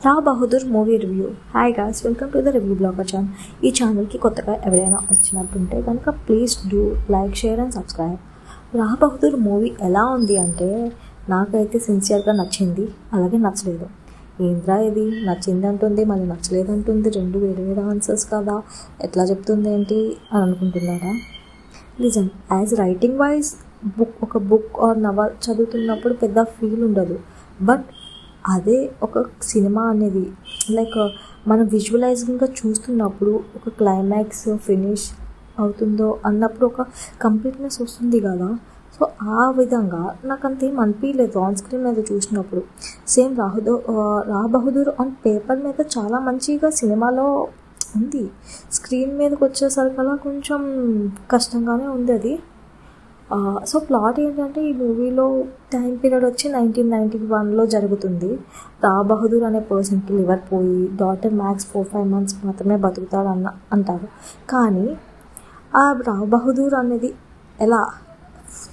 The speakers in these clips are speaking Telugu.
రా Bahadur movie review. Hi guys, welcome to the review blogger channel. ఈ ఛానల్కి కొత్తగా ఎవరైనా వచ్చినట్టుంటే కనుక please do like, share and subscribe. రా బహదూర్ మూవీ ఎలా ఉంది అంటే నాకైతే సిన్సియర్గా నచ్చింది, అలాగే నచ్చలేదు. ఏంద్రా ఇది నచ్చింది అంటుంది, మళ్ళీ నచ్చలేదు అంటుంది, రెండు వేరే వేరే ఆన్సర్స్ కదా, ఎట్లా చెప్తుంది ఏంటి అని అనుకుంటున్నారా? లిజన్, యాజ్ రైటింగ్ వైజ్ ఒక బుక్ ఆర్ నవల్ చదువుతున్నప్పుడు పెద్ద ఫీల్ ఉండదు. బట్ అదే ఒక సినిమా అనేది లైక్ మనం విజువలైజింగ్గా చూస్తున్నప్పుడు ఒక క్లైమాక్స్ ఫినిష్ అవుతుందో అన్నప్పుడు ఒక కంప్లీట్నెస్ వస్తుంది కదా. సో ఆ విధంగా నాకు అంతేం అనిపించలేదు ఆన్ స్క్రీన్ మీద చూసినప్పుడు. సేమ్ రా బహదూర్ ఆన్ పేపర్ మీద చాలా మంచిగా సినిమాలో ఉంది, స్క్రీన్ మీదకి వచ్చేసరికల్లా కొంచెం కష్టంగానే ఉంది అది. సో ప్లాట్ ఏంటంటే ఈ మూవీలో టైం పీరియడ్ వచ్చి 1991లో జరుగుతుంది. రా బహదూర్ అనే పర్సన్కి లివర్ పోయి డాటర్ మ్యాక్స్ 4-5 months మాత్రమే బతుకుతాడు అంటారు. కానీ ఆ రా బహదూర్ అనేది ఎలా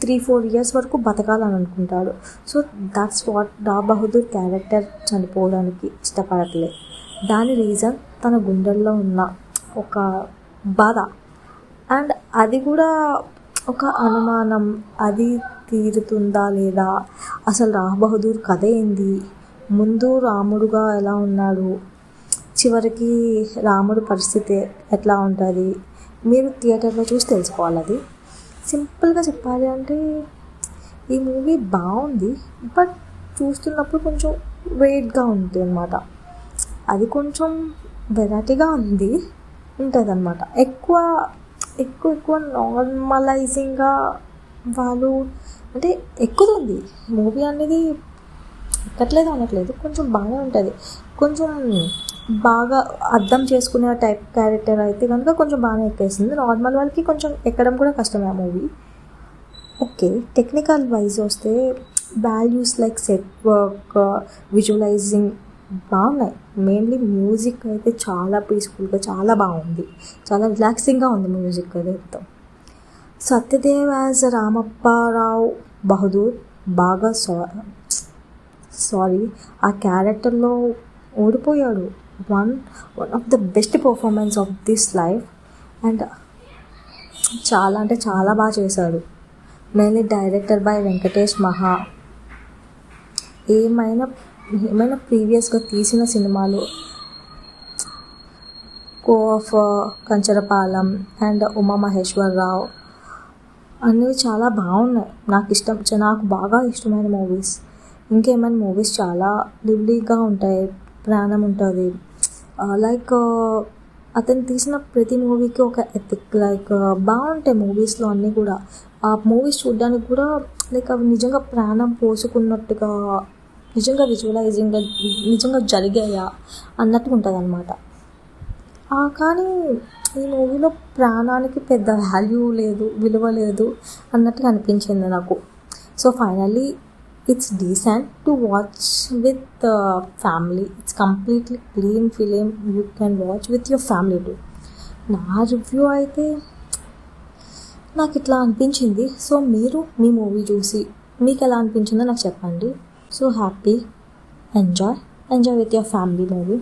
3-4 years వరకు బతకాలని అనుకుంటాడు. సో దట్స్ వాట్ రా బహదూర్ క్యారెక్టర్ చనిపోవడానికి ఇష్టపడట్లేదు. దాని రీజన్ తన గుండెల్లో ఉన్న ఒక బాధ, అండ్ అది కూడా ఒక అనుమానం, అది తీరుతుందా లేదా, అసలు రా బహదూర్ కథ ఏంది, ముందు రాముడుగా ఎలా ఉన్నాడు, చివరికి రాముడు పరిస్థితి ఎట్లా ఉంటుంది, మీరు థియేటర్లో చూసి తెలుసుకోవాలి. అది సింపుల్గా చెప్పాలి అంటే ఈ మూవీ బాగుంది, బట్ చూస్తున్నప్పుడు కొంచెం వెయిట్గా ఉంది అన్నమాట. అది కొంచెం వెరైటీగా ఉంటుంది అన్నమాట. ఎక్కువ నార్మలైజింగ్గా వాళ్ళు అంటే ఎక్కుతుంది మూవీ అనేది, ఎక్కట్లేదు అనట్లేదు, కొంచెం బాగానే ఉంటుంది. కొంచెం బాగా అర్థం చేసుకునే టైప్ క్యారెక్టర్ అయితే కనుక కొంచెం బాగానే ఎక్కేస్తుంది. నార్మల్ వాళ్ళకి కొంచెం ఎక్కడం కూడా కష్టమే ఆ మూవీ. ఓకే, టెక్నికల్ వైజ్ వస్తే values like set work, visualising బాగున్నాయి. మెయిన్లీ మ్యూజిక్ అయితే చాలా పీస్ఫుల్గా చాలా బాగుంది, చాలా రిలాక్సింగ్గా ఉంది మ్యూజిక్ అదేతో. సత్యదేవ్ యాజ్ రామప్పారావు బహదూర్ బాగా సారీ ఆ క్యారెక్టర్లో ఓడిపోయాడు. One of the best performance of this life, and చాలా అంటే చాలా బాగా చేశాడు. మెయిన్లీ డైరెక్టర్ బై వెంకటేష్ మహా. ఏమైనా ప్రీవియస్గా తీసిన సినిమాలు కో ఆఫ్ కంచరపాలెం అండ్ ఉమా మహేశ్వరరావు అనేవి చాలా బాగున్నాయి. నాకు బాగా ఇష్టమైన మూవీస్. ఇంకేమైనా మూవీస్ చాలా లివ్లీగా ఉంటాయి, ప్రాణం ఉంటుంది. లైక్ అతను తీసిన ప్రతి మూవీకి ఒక ఎథిక్ లైక్ బాగుంటాయి మూవీస్లో అన్నీ కూడా. ఆ మూవీస్ చూడడానికి కూడా లైక్ అవి నిజంగా ప్రాణం పోసుకున్నట్టుగా, నిజంగా విజువలైజింగ్గా నిజంగా జరిగాయా అన్నట్టుగా ఉంటుంది అన్నమాట. కానీ ఈ మూవీలో ప్రాణానికి పెద్ద వాల్యూ లేదు, విలువ లేదు అన్నట్టుగా అనిపించింది నాకు. So finally it's decent to watch with family. It's completely clean film, you can watch with your family to. నా రివ్యూ అయితే నాకు ఇట్లా అనిపించింది. సో మీరు మీ మూవీ చూసి మీకు ఎలా అనిపించిందో నాకు చెప్పండి. So happy, enjoy with your family movie.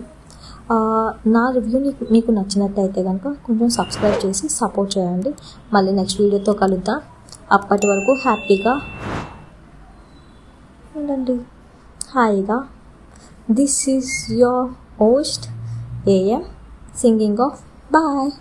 నా రివ్యూ మీకు నచ్చినట్టయితే కనుక కొంచెం సబ్స్క్రైబ్ చేసి సపోర్ట్ చేయండి. మళ్ళీ నెక్స్ట్ వీడియోతో కలుద్దాం. అప్పటి వరకు హ్యాపీగా ఉండండి, హాయిగా. This is your host AM signing off. Bye.